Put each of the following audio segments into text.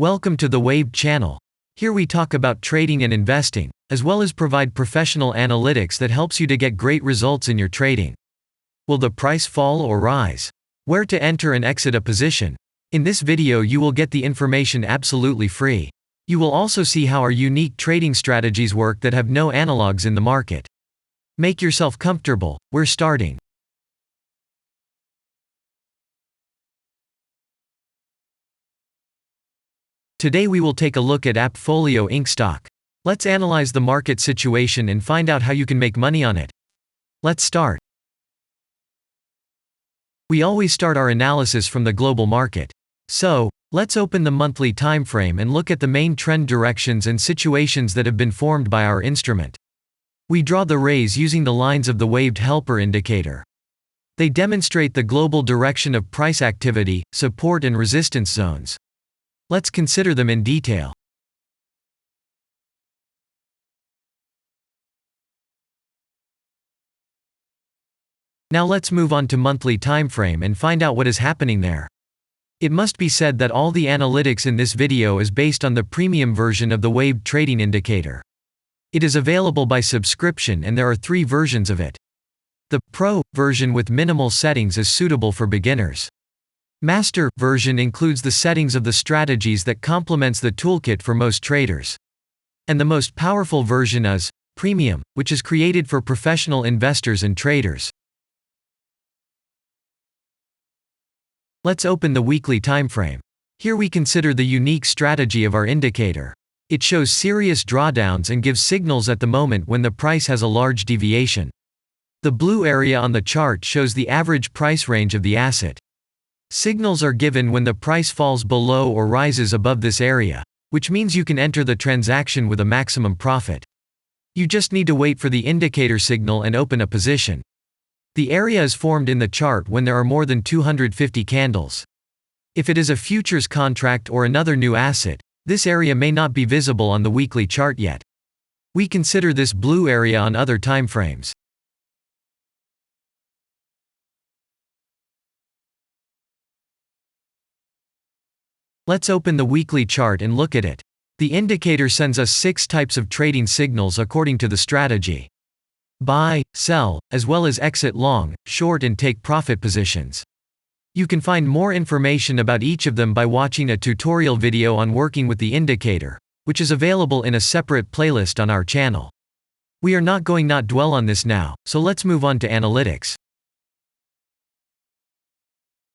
Welcome to the Waved channel. Here we talk about trading and investing, as well as provide professional analytics that helps you to get great results in your trading. Will the price fall or rise? Where to enter and exit a position? In this video you will get the information absolutely free. You will also see how our unique trading strategies work that have no analogs in the market. Make yourself comfortable, we're starting. Today we will take a look at Appfolio Inc. stock. Let's analyze the market situation and find out how you can make money on it. Let's start. We always start our analysis from the global market. So, let's open the monthly time frame and look at the main trend directions and situations that have been formed by our instrument. We draw the rays using the lines of the waved helper indicator. They demonstrate the global direction of price activity, support and resistance zones. Let's consider them in detail. Now let's move on to monthly time frame and find out what is happening there. It must be said that all the analytics in this video is based on the premium version of the waved trading indicator. It is available by subscription and there are 3 versions of it. The Pro version with minimal settings is suitable for beginners. Master version includes the settings of the strategies that complements the toolkit for most traders. And the most powerful version is Premium, which is created for professional investors and traders. Let's open the weekly time frame. Here we consider the unique strategy of our indicator. It shows serious drawdowns and gives signals at the moment when the price has a large deviation. The blue area on the chart shows the average price range of the asset. Signals are given when the price falls below or rises above this area, which means you can enter the transaction with a maximum profit. You just need to wait for the indicator signal and open a position. The area is formed in the chart when there are more than 250 candles. If it is a futures contract or another new asset, this area may not be visible on the weekly chart yet. We consider this blue area on other time frames. Let's open the weekly chart and look at it. The indicator sends us 6 types of trading signals according to the strategy. Buy, sell, as well as exit long, short and take profit positions. You can find more information about each of them by watching a tutorial video on working with the indicator, which is available in a separate playlist on our channel. We are not going to dwell on this now, so let's move on to analytics.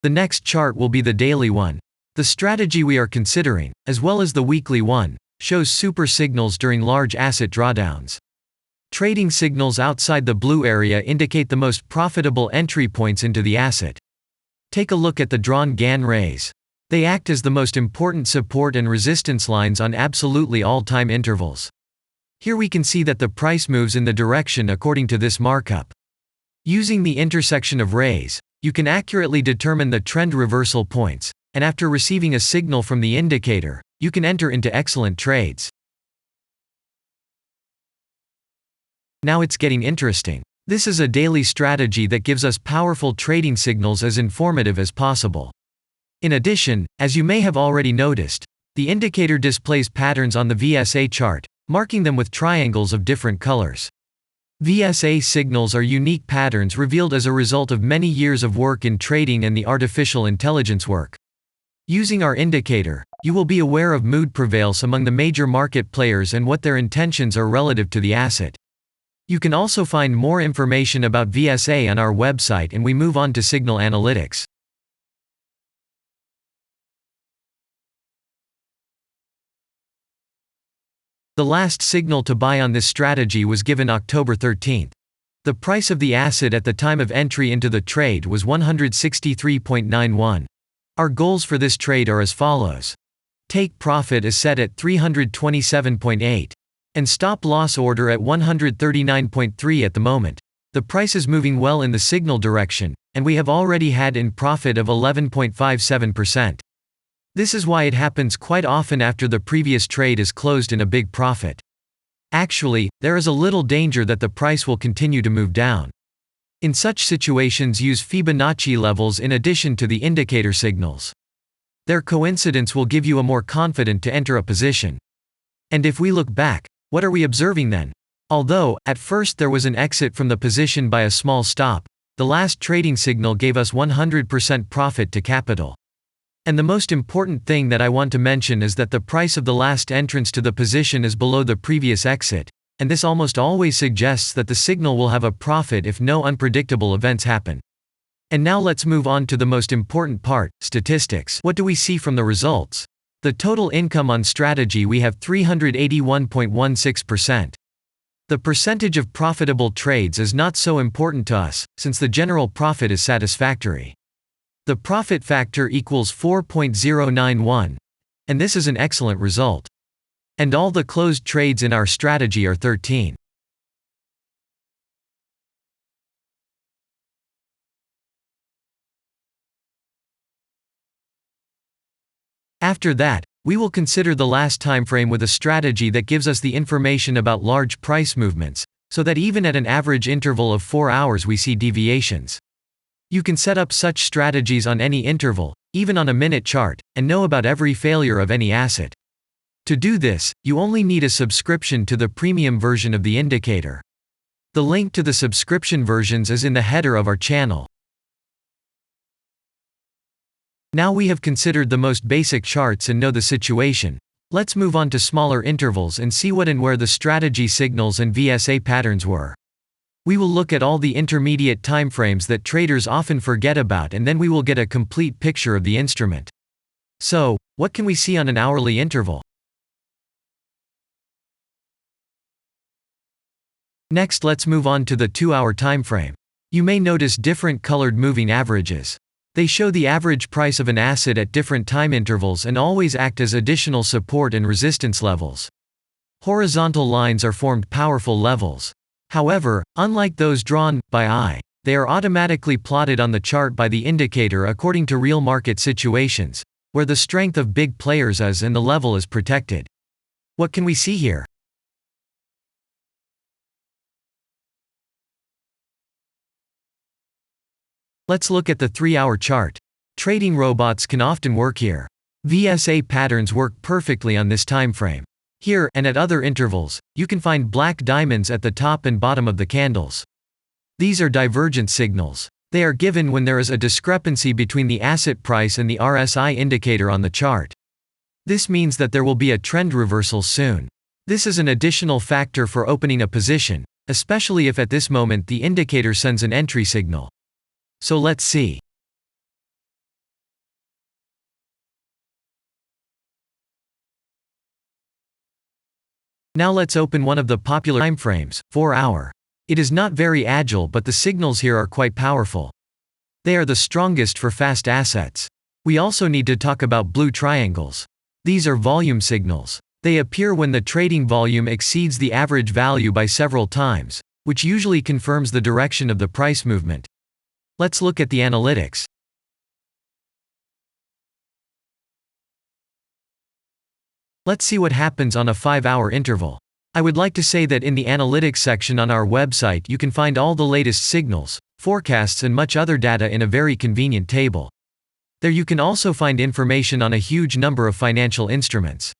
The next chart will be the daily one. The strategy we are considering, as well as the weekly one, shows super signals during large asset drawdowns. Trading signals outside the blue area indicate the most profitable entry points into the asset. Take a look at the drawn Gann rays. They act as the most important support and resistance lines on absolutely all time intervals. Here we can see that the price moves in the direction according to this markup. Using the intersection of rays, you can accurately determine the trend reversal points, and after receiving a signal from the indicator, you can enter into excellent trades. Now it's getting interesting. This is a daily strategy that gives us powerful trading signals as informative as possible. In addition, as you may have already noticed, the indicator displays patterns on the VSA chart, marking them with triangles of different colors. VSA signals are unique patterns revealed as a result of many years of work in trading and the artificial intelligence work. Using our indicator, you will be aware of mood prevails among the major market players and what their intentions are relative to the asset. You can also find more information about VSA on our website, and we move on to signal analytics. The last signal to buy on this strategy was given October 13th. The price of the asset at the time of entry into the trade was 163.91. Our goals for this trade are as follows. Take profit is set at 327.8. And stop loss order at 139.3 at the moment. The price is moving well in the signal direction, and we have already had in profit of 11.57%. This is why it happens quite often after the previous trade is closed in a big profit. Actually, there is a little danger that the price will continue to move down. In such situations, use Fibonacci levels in addition to the indicator signals. Their coincidence will give you a more confident to enter a position. And if we look back, what are we observing then? Although, at first there was an exit from the position by a small stop, the last trading signal gave us 100% profit to capital. And the most important thing that I want to mention is that the price of the last entrance to the position is below the previous exit, and this almost always suggests that the signal will have a profit if no unpredictable events happen. And now let's move on to the most important part, statistics. What do we see from the results? The total income on strategy, we have 381.16%. The percentage of profitable trades is not so important to us, since the general profit is satisfactory. The profit factor equals 4.091, and this is an excellent result. And all the closed trades in our strategy are 13. After that, we will consider the last time frame with a strategy that gives us the information about large price movements, so that even at an average interval of 4 hours we see deviations. You can set up such strategies on any interval, even on a minute chart, and know about every failure of any asset. To do this, you only need a subscription to the premium version of the indicator. The link to the subscription versions is in the header of our channel. Now we have considered the most basic charts and know the situation. Let's move on to smaller intervals and see what and where the strategy signals and VSA patterns were. We will look at all the intermediate timeframes that traders often forget about, and then we will get a complete picture of the instrument. So, what can we see on an hourly interval? Next, let's move on to the 2-hour timeframe. You may notice different colored moving averages. They show the average price of an asset at different time intervals and always act as additional support and resistance levels. Horizontal lines are formed powerful levels. However, unlike those drawn by eye, they are automatically plotted on the chart by the indicator according to real market situations, where the strength of big players is and the level is protected. What can we see here? Let's look at the 3-hour chart. Trading robots can often work here. VSA patterns work perfectly on this time frame. Here, and at other intervals, you can find black diamonds at the top and bottom of the candles. These are divergent signals. They are given when there is a discrepancy between the asset price and the RSI indicator on the chart. This means that there will be a trend reversal soon. This is an additional factor for opening a position, especially if at this moment the indicator sends an entry signal. So let's see. Now let's open one of the popular timeframes, 4-hour. It is not very agile, but the signals here are quite powerful. They are the strongest for fast assets. We also need to talk about blue triangles. These are volume signals. They appear when the trading volume exceeds the average value by several times, which usually confirms the direction of the price movement. Let's look at the analytics. Let's see what happens on a 5-hour interval. I would like to say that in the analytics section on our website you can find all the latest signals, forecasts and much other data in a very convenient table. There you can also find information on a huge number of financial instruments.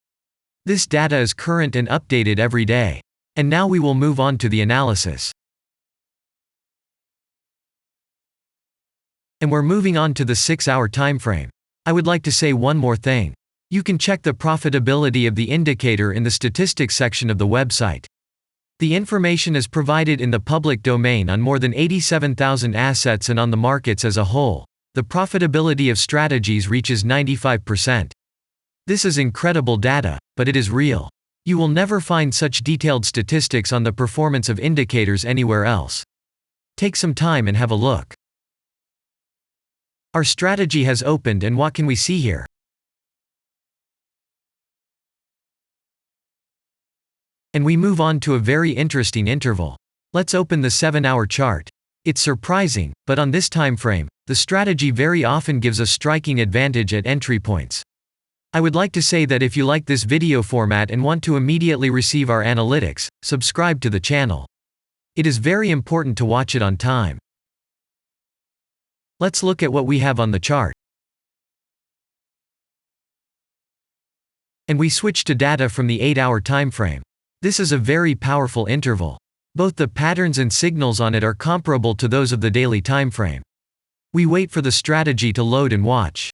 This data is current and updated every day. And now we will move on to the analysis. And we're moving on to the 6-hour timeframe. I would like to say one more thing. You can check the profitability of the indicator in the statistics section of the website. The information is provided in the public domain on more than 87,000 assets and on the markets as a whole. The profitability of strategies reaches 95%. This is incredible data, but it is real. You will never find such detailed statistics on the performance of indicators anywhere else. Take some time and have a look. Our strategy has opened, and what can we see here? And we move on to a very interesting interval. Let's open the 7-hour chart. It's surprising, but on this time frame, the strategy very often gives a striking advantage at entry points. I would like to say that if you like this video format and want to immediately receive our analytics, subscribe to the channel. It is very important to watch it on time. Let's look at what we have on the chart. And we switch to data from the 8-hour time frame. This is a very powerful interval. Both the patterns and signals on it are comparable to those of the daily time frame. We wait for the strategy to load and watch.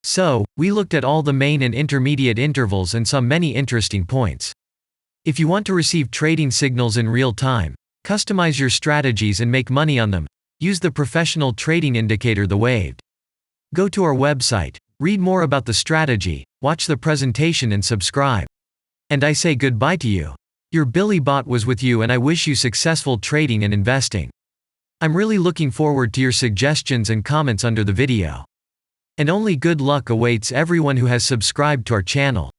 So, we looked at all the main and intermediate intervals and saw many interesting points. If you want to receive trading signals in real time, customize your strategies and make money on them, use the professional trading indicator The Waved. Go to our website, read more about the strategy, watch the presentation and subscribe. And I say goodbye to you. Your Billy Bot was with you and I wish you successful trading and investing. I'm really looking forward to your suggestions and comments under the video. And only good luck awaits everyone who has subscribed to our channel.